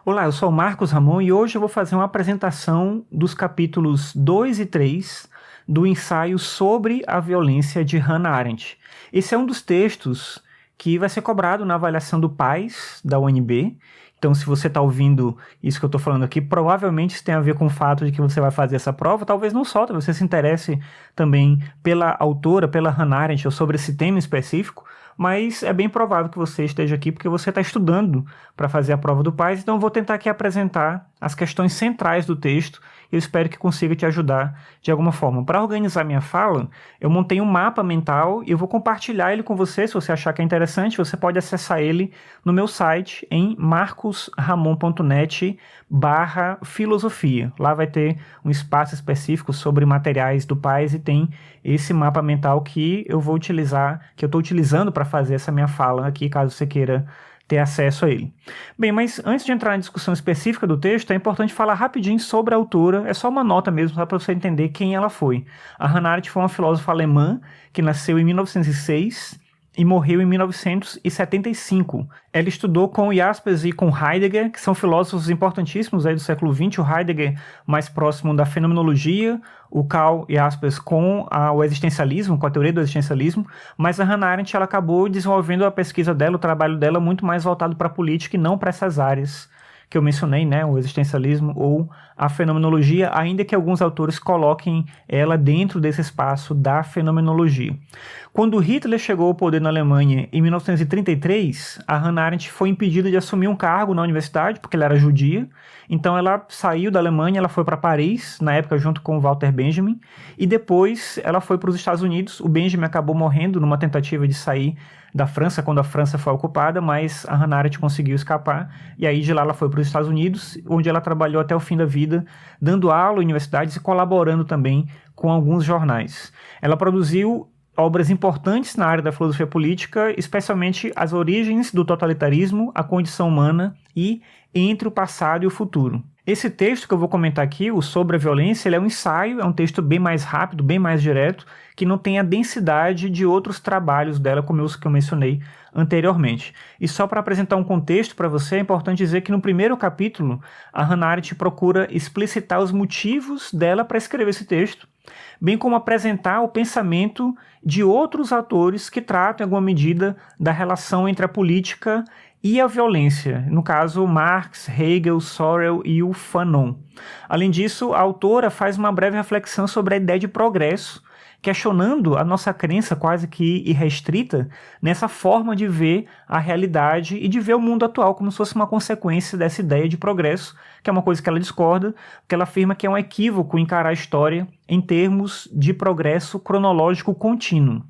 Olá, eu sou o Marcos Ramon e hoje eu vou fazer uma apresentação dos capítulos 2 e 3 do ensaio sobre a violência de Hannah Arendt. Esse é um dos textos que vai ser cobrado na avaliação do PAS da UNB. Então, se você está ouvindo isso que eu estou falando aqui, provavelmente isso tem a ver com o fato de que você vai fazer essa prova. Talvez não só, talvez você se interesse também pela autora, pela Hannah Arendt, ou sobre esse tema específico. Mas é bem provável que você esteja aqui porque você está estudando para fazer a prova do PAS, então eu vou tentar aqui apresentar as questões centrais do texto e eu espero que consiga te ajudar de alguma forma. Para organizar minha fala, eu montei um mapa mental e eu vou compartilhar ele com você. Se você achar que é interessante, você pode acessar ele no meu site em marcosramon.net/filosofia. Lá vai ter um espaço específico sobre materiais do PAS e tem esse mapa mental que eu vou utilizar, que eu estou utilizando para fazer essa minha fala aqui, caso você queira ter acesso a ele. Bem, mas antes de entrar na discussão específica do texto, é importante falar rapidinho sobre a autora. É só uma nota mesmo, só para você entender quem ela foi. A Hannah Arendt foi uma filósofa alemã que nasceu em 1906 e morreu em 1975. Ela estudou com Jaspers e com Heidegger, que são filósofos importantíssimos aí do século XX. O Heidegger mais próximo da fenomenologia, o Karl Jaspers com o existencialismo, com a teoria do existencialismo, mas a Hannah Arendt ela acabou desenvolvendo a pesquisa dela, o trabalho dela muito mais voltado para a política e não para essas áreas que eu mencionei, né, o existencialismo ou a fenomenologia, ainda que alguns autores coloquem ela dentro desse espaço da fenomenologia. Quando Hitler chegou ao poder na Alemanha em 1933, a Hannah Arendt foi impedida de assumir um cargo na universidade, porque ela era judia, então ela saiu da Alemanha, ela foi para Paris, na época junto com Walter Benjamin, e depois ela foi para os Estados Unidos. O Benjamin acabou morrendo numa tentativa de sair da França, quando a França foi ocupada, mas a Hannah Arendt conseguiu escapar, e aí de lá ela foi para os Estados Unidos, onde ela trabalhou até o fim da vida, dando aula em universidades e colaborando também com alguns jornais. Ela produziu obras importantes na área da filosofia política, especialmente As Origens do Totalitarismo, A Condição Humana e Entre o Passado e o Futuro. Esse texto que eu vou comentar aqui, o Sobre a Violência, ele é um ensaio, é um texto bem mais rápido, bem mais direto, que não tem a densidade de outros trabalhos dela, como os que eu mencionei anteriormente. E só para apresentar um contexto para você, é importante dizer que no primeiro capítulo, a Hannah Arendt procura explicitar os motivos dela para escrever esse texto, bem como apresentar o pensamento de outros autores que tratam, em alguma medida, da relação entre a política e a violência, no caso Marx, Hegel, Sorel e o Fanon. Além disso, a autora faz uma breve reflexão sobre a ideia de progresso, questionando a nossa crença quase que irrestrita nessa forma de ver a realidade e de ver o mundo atual como se fosse uma consequência dessa ideia de progresso, que é uma coisa que ela discorda, porque ela afirma que é um equívoco encarar a história em termos de progresso cronológico contínuo.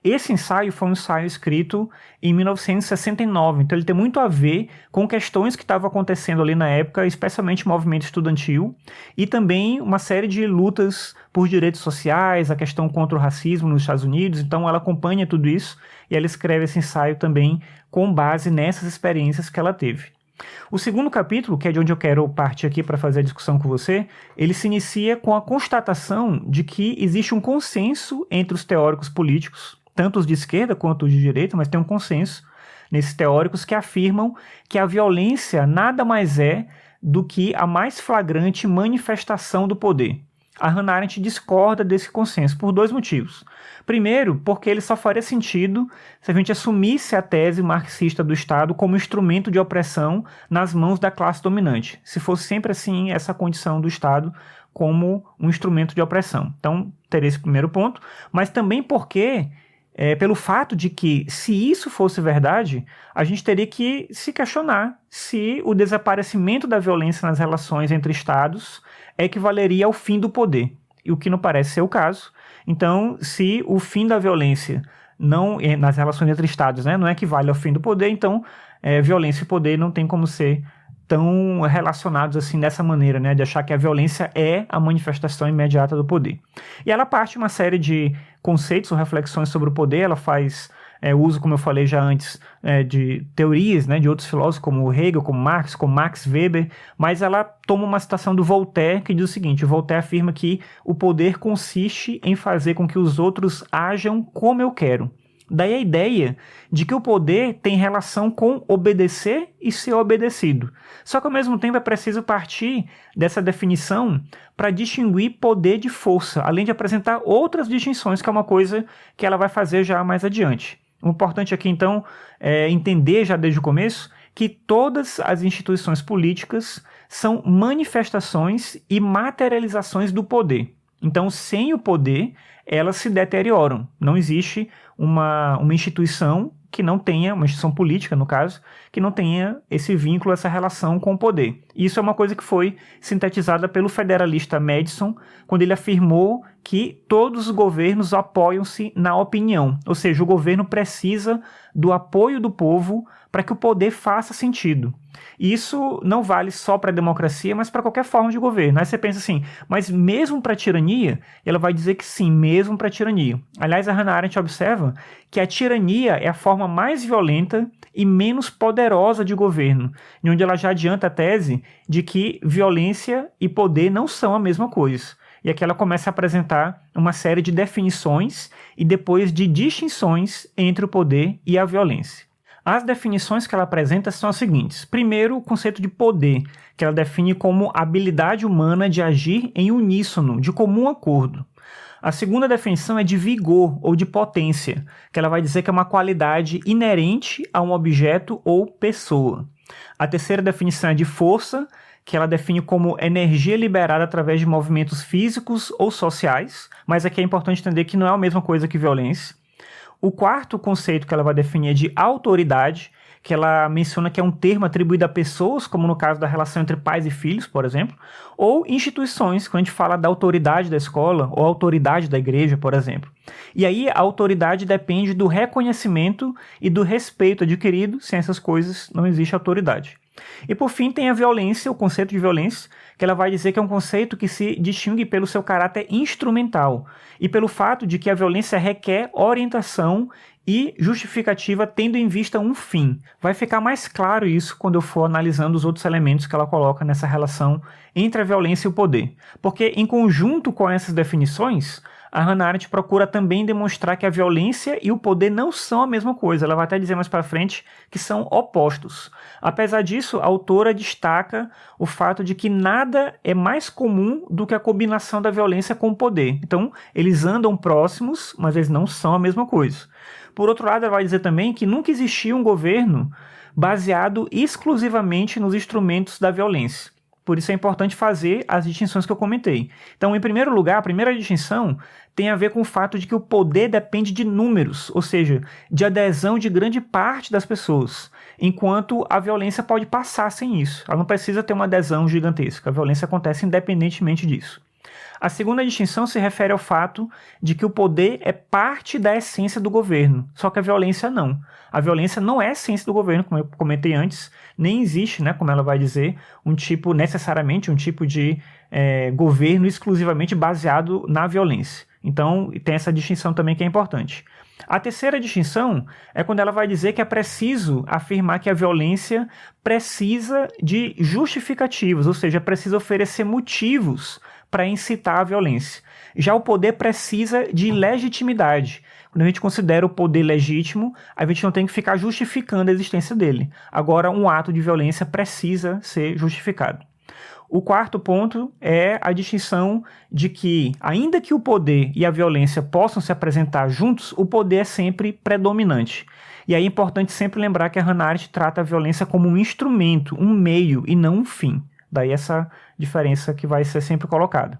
Esse ensaio foi um ensaio escrito em 1969, então ele tem muito a ver com questões que estavam acontecendo ali na época, especialmente o movimento estudantil, e também uma série de lutas por direitos sociais, a questão contra o racismo nos Estados Unidos. Então ela acompanha tudo isso e ela escreve esse ensaio também com base nessas experiências que ela teve. O segundo capítulo, que é de onde eu quero partir aqui para fazer a discussão com você, ele se inicia com a constatação de que existe um consenso entre os teóricos políticos, tanto os de esquerda quanto os de direita, mas tem um consenso nesses teóricos que afirmam que a violência nada mais é do que a mais flagrante manifestação do poder. A Hannah Arendt discorda desse consenso por dois motivos. Primeiro, porque ele só faria sentido se a gente assumisse a tese marxista do Estado como instrumento de opressão nas mãos da classe dominante. Se fosse sempre assim, essa condição do Estado como um instrumento de opressão. Então, teria esse primeiro ponto, mas também porque pelo fato de que, se isso fosse verdade, a gente teria que se questionar se o desaparecimento da violência nas relações entre Estados equivaleria ao fim do poder, e o que não parece ser o caso. Então, se o fim da violência não nas relações entre Estados, né, não equivale ao fim do poder, então violência e poder não tem como ser tão relacionados assim dessa maneira, né, de achar que a violência é a manifestação imediata do poder. E ela parte de uma série de conceitos ou reflexões sobre o poder. Ela faz uso, como eu falei já antes, de teorias, né, de outros filósofos como Hegel, como Marx, como Max Weber, mas ela toma uma citação do Voltaire que diz o seguinte: o Voltaire afirma que o poder consiste em fazer com que os outros ajam como eu quero, Daí a ideia de que o poder tem relação com obedecer e ser obedecido. Só que ao mesmo tempo é preciso partir dessa definição para distinguir poder de força, além de apresentar outras distinções, que é uma coisa que ela vai fazer já mais adiante. O importante aqui então é entender já desde o começo que todas as instituições políticas são manifestações e materializações do poder. Então, sem o poder, elas se deterioram. Não existe uma instituição que não tenha, uma instituição política, no caso, que não tenha esse vínculo, essa relação com o poder. Isso é uma coisa que foi sintetizada pelo federalista Madison, quando ele afirmou que todos os governos apoiam-se na opinião, ou seja, o governo precisa do apoio do povo para que o poder faça sentido. Isso não vale só para a democracia, mas para qualquer forma de governo. Aí você pensa assim, mas mesmo para a tirania? Ela vai dizer que sim, mesmo para a tirania. Aliás, a Hannah Arendt observa que a tirania é a forma mais violenta e menos poderosa de governo, em onde ela já adianta a tese de que violência e poder não são a mesma coisa. E aqui ela começa a apresentar uma série de definições e depois de distinções entre o poder e a violência. As definições que ela apresenta são as seguintes. Primeiro, o conceito de poder, que ela define como habilidade humana de agir em uníssono, de comum acordo. A segunda definição é de vigor ou de potência, que ela vai dizer que é uma qualidade inerente a um objeto ou pessoa. A terceira definição é de força, que ela define como energia liberada através de movimentos físicos ou sociais, mas aqui é importante entender que não é a mesma coisa que violência. O quarto conceito que ela vai definir é de autoridade, que ela menciona que é um termo atribuído a pessoas, como no caso da relação entre pais e filhos, por exemplo, ou instituições, quando a gente fala da autoridade da escola ou autoridade da igreja, por exemplo. E aí a autoridade depende do reconhecimento e do respeito adquirido. Sem essas coisas não existe autoridade. E por fim tem a violência, o conceito de violência, que ela vai dizer que é um conceito que se distingue pelo seu caráter instrumental e pelo fato de que a violência requer orientação e justificativa tendo em vista um fim. Vai ficar mais claro isso quando eu for analisando os outros elementos que ela coloca nessa relação entre a violência e o poder. Porque em conjunto com essas definições, a Hannah Arendt procura também demonstrar que a violência e o poder não são a mesma coisa. Ela vai até dizer mais para frente que são opostos. Apesar disso, a autora destaca o fato de que nada é mais comum do que a combinação da violência com o poder. Então, eles andam próximos, mas eles não são a mesma coisa. Por outro lado, ela vai dizer também que nunca existiu um governo baseado exclusivamente nos instrumentos da violência. Por isso é importante fazer as distinções que eu comentei. Então, em primeiro lugar, a primeira distinção tem a ver com o fato de que o poder depende de números, ou seja, de adesão de grande parte das pessoas, enquanto a violência pode passar sem isso. Ela não precisa ter uma adesão gigantesca. A violência acontece independentemente disso. A segunda distinção se refere ao fato de que o poder é parte da essência do governo, só que a violência não. A violência não é a essência do governo, como eu comentei antes, nem existe, como ela vai dizer, necessariamente um tipo de governo exclusivamente baseado na violência. Então, tem essa distinção também que é importante. A terceira distinção é quando ela vai dizer que é preciso afirmar que a violência precisa de justificativos, ou seja, precisa oferecer motivos para incitar a violência. Já o poder precisa de legitimidade. Quando a gente considera o poder legítimo, a gente não tem que ficar justificando a existência dele. Agora, um ato de violência precisa ser justificado. O quarto ponto é a distinção de que, ainda que o poder e a violência possam se apresentar juntos, o poder é sempre predominante. E aí é importante sempre lembrar que a Hannah Arendt trata a violência como um instrumento, um meio e não um fim. Daí essa diferença que vai ser sempre colocada.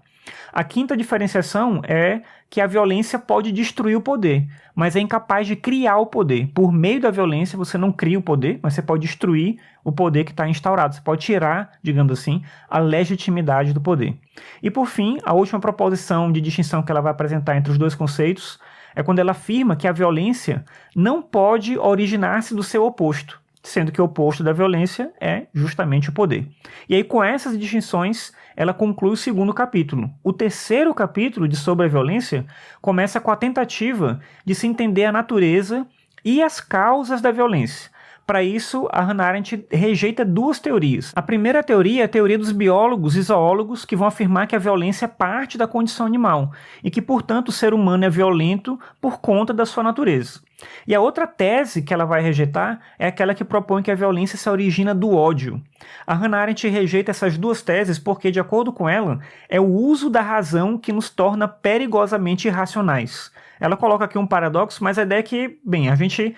A quinta diferenciação é que a violência pode destruir o poder, mas é incapaz de criar o poder. Por meio da violência você não cria o poder, mas você pode destruir o poder que está instaurado. Você pode tirar, digamos assim, a legitimidade do poder. E por fim, a última proposição de distinção que ela vai apresentar entre os dois conceitos é quando ela afirma que a violência não pode originar-se do seu oposto, sendo que o oposto da violência é justamente o poder. E aí, com essas distinções, ela conclui o segundo capítulo. O terceiro capítulo de Sobre a Violência começa com a tentativa de se entender a natureza e as causas da violência, Para isso, a Hannah Arendt rejeita duas teorias. A primeira teoria é a teoria dos biólogos e zoólogos, que vão afirmar que a violência é parte da condição animal e que, portanto, o ser humano é violento por conta da sua natureza. E a outra tese que ela vai rejeitar é aquela que propõe que a violência se origina do ódio. A Hannah Arendt rejeita essas duas teses porque, de acordo com ela, é o uso da razão que nos torna perigosamente irracionais. Ela coloca aqui um paradoxo, mas a ideia é que, bem, a gente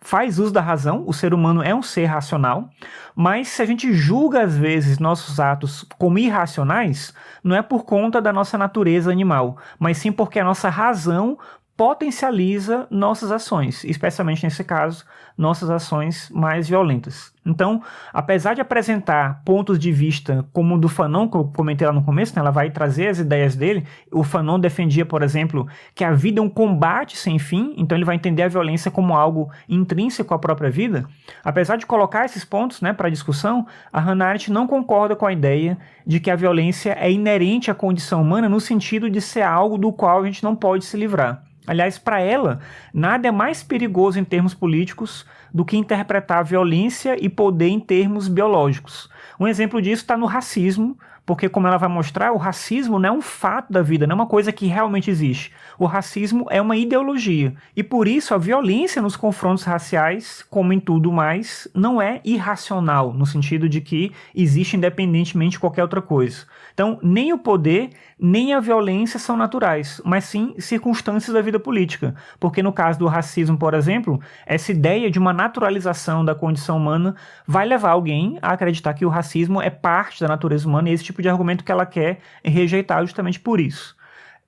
faz uso da razão, o ser humano é um ser racional, mas se a gente julga às vezes nossos atos como irracionais, não é por conta da nossa natureza animal, mas sim porque a nossa razão potencializa nossas ações, especialmente nesse caso, nossas ações mais violentas. Então, apesar de apresentar pontos de vista como o do Fanon, que eu comentei lá no começo, né, ela vai trazer as ideias dele. O Fanon defendia, por exemplo, que a vida é um combate sem fim, então ele vai entender a violência como algo intrínseco à própria vida. Apesar de colocar esses pontos, né, para discussão, a Hannah Arendt não concorda com a ideia de que a violência é inerente à condição humana no sentido de ser algo do qual a gente não pode se livrar. Aliás, para ela, nada é mais perigoso em termos políticos do que interpretar violência e poder em termos biológicos. Um exemplo disso está no racismo, porque, como ela vai mostrar, o racismo não é um fato da vida, não é uma coisa que realmente existe. O racismo é uma ideologia. E, por isso, a violência nos confrontos raciais, como em tudo mais, não é irracional, no sentido de que existe independentemente de qualquer outra coisa. Então, nem o poder, nem a violência são naturais, mas sim circunstâncias da vida política. Porque, no caso do racismo, por exemplo, essa ideia de uma naturalização da condição humana vai levar alguém a acreditar que o racismo é parte da natureza humana, e esse tipo de argumento que ela quer rejeitar justamente por isso.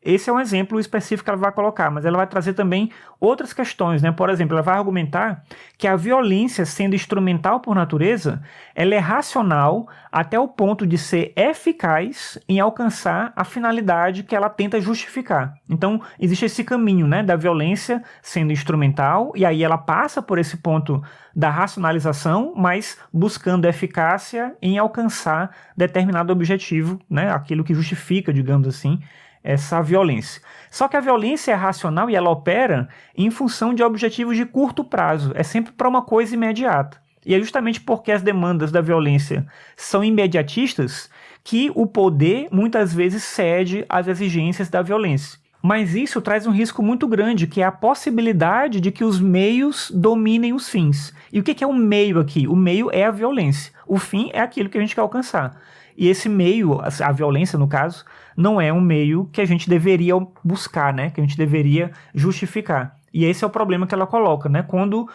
Esse é um exemplo específico que ela vai colocar, mas ela vai trazer também outras questões, né? Por exemplo, ela vai argumentar que a violência, sendo instrumental por natureza, ela é racional até o ponto de ser eficaz em alcançar a finalidade que ela tenta justificar. Então, existe esse caminho, né, da violência sendo instrumental, e aí ela passa por esse ponto da racionalização, mas buscando eficácia em alcançar determinado objetivo, né, aquilo que justifica, digamos assim, essa violência. Só que a violência é racional e ela opera em função de objetivos de curto prazo, é sempre para uma coisa imediata. E é justamente porque as demandas da violência são imediatistas que o poder muitas vezes cede às exigências da violência. Mas isso traz um risco muito grande, que é a possibilidade de que os meios dominem os fins. E o que é o meio aqui? O meio é a violência. O fim é aquilo que a gente quer alcançar. E esse meio, a violência no caso, não é um meio que a gente deveria buscar, né? Que a gente deveria justificar. E esse é o problema que ela coloca, né? Quando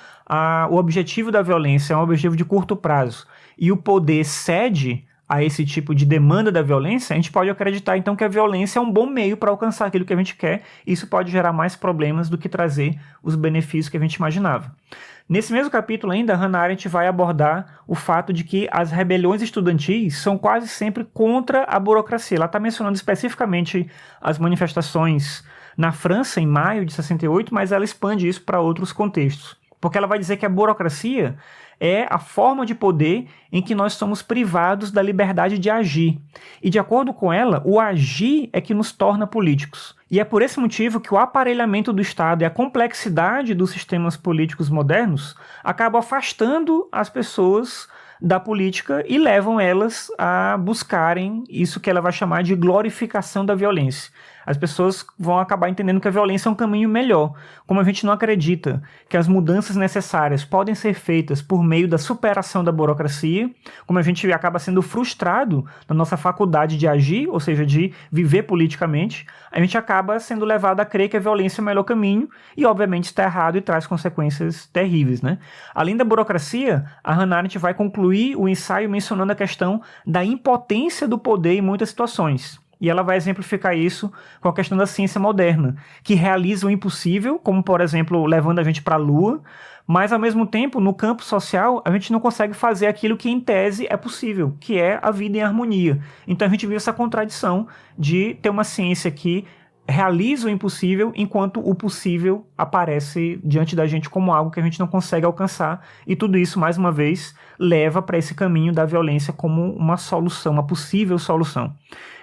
o objetivo da violência é um objetivo de curto prazo e o poder cede a esse tipo de demanda da violência, a gente pode acreditar então que a violência é um bom meio para alcançar aquilo que a gente quer. Isso pode gerar mais problemas do que trazer os benefícios que a gente imaginava. Nesse mesmo capítulo ainda, Hannah Arendt vai abordar o fato de que as rebeliões estudantis são quase sempre contra a burocracia. Ela está mencionando especificamente as manifestações na França em maio de 68, mas ela expande isso para outros contextos. Porque ela vai dizer que a burocracia é a forma de poder em que nós somos privados da liberdade de agir. E, de acordo com ela, o agir é que nos torna políticos. E é por esse motivo que o aparelhamento do Estado e a complexidade dos sistemas políticos modernos acabam afastando as pessoas da política e levam elas a buscarem isso que ela vai chamar de glorificação da violência. As pessoas vão acabar entendendo que a violência é um caminho melhor. Como a gente não acredita que as mudanças necessárias podem ser feitas por meio da superação da burocracia, como a gente acaba sendo frustrado na nossa faculdade de agir, ou seja, de viver politicamente, a gente acaba sendo levado a crer que a violência é o melhor caminho e, obviamente, está errado e traz consequências terríveis, né? Além da burocracia, a Hannah Arendt vai concluir o ensaio mencionando a questão da impotência do poder em muitas situações. E ela vai exemplificar isso com a questão da ciência moderna, que realiza o impossível, como, por exemplo, levando a gente para a Lua, mas, ao mesmo tempo, no campo social, a gente não consegue fazer aquilo que, em tese, é possível, que é a vida em harmonia. Então, a gente viu essa contradição de ter uma ciência que realiza o impossível enquanto o possível aparece diante da gente como algo que a gente não consegue alcançar, e tudo isso, mais uma vez, leva para esse caminho da violência como uma solução, uma possível solução.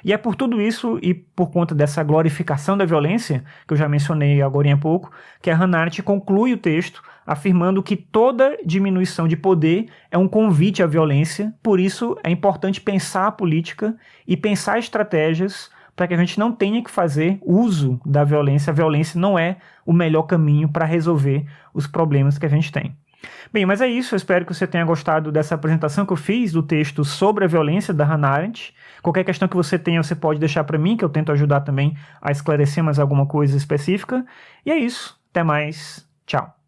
E é por tudo isso e por conta dessa glorificação da violência, que eu já mencionei agora há pouco, que a Hannah Arendt conclui o texto afirmando que toda diminuição de poder é um convite à violência, por isso é importante pensar a política e pensar estratégias para que a gente não tenha que fazer uso da violência. A violência não é o melhor caminho para resolver os problemas que a gente tem. Bem, mas é isso. Eu espero que você tenha gostado dessa apresentação que eu fiz do texto sobre a violência da Hannah Arendt. Qualquer questão que você tenha, você pode deixar para mim, que eu tento ajudar também a esclarecer mais alguma coisa específica. E é isso. Até mais. Tchau.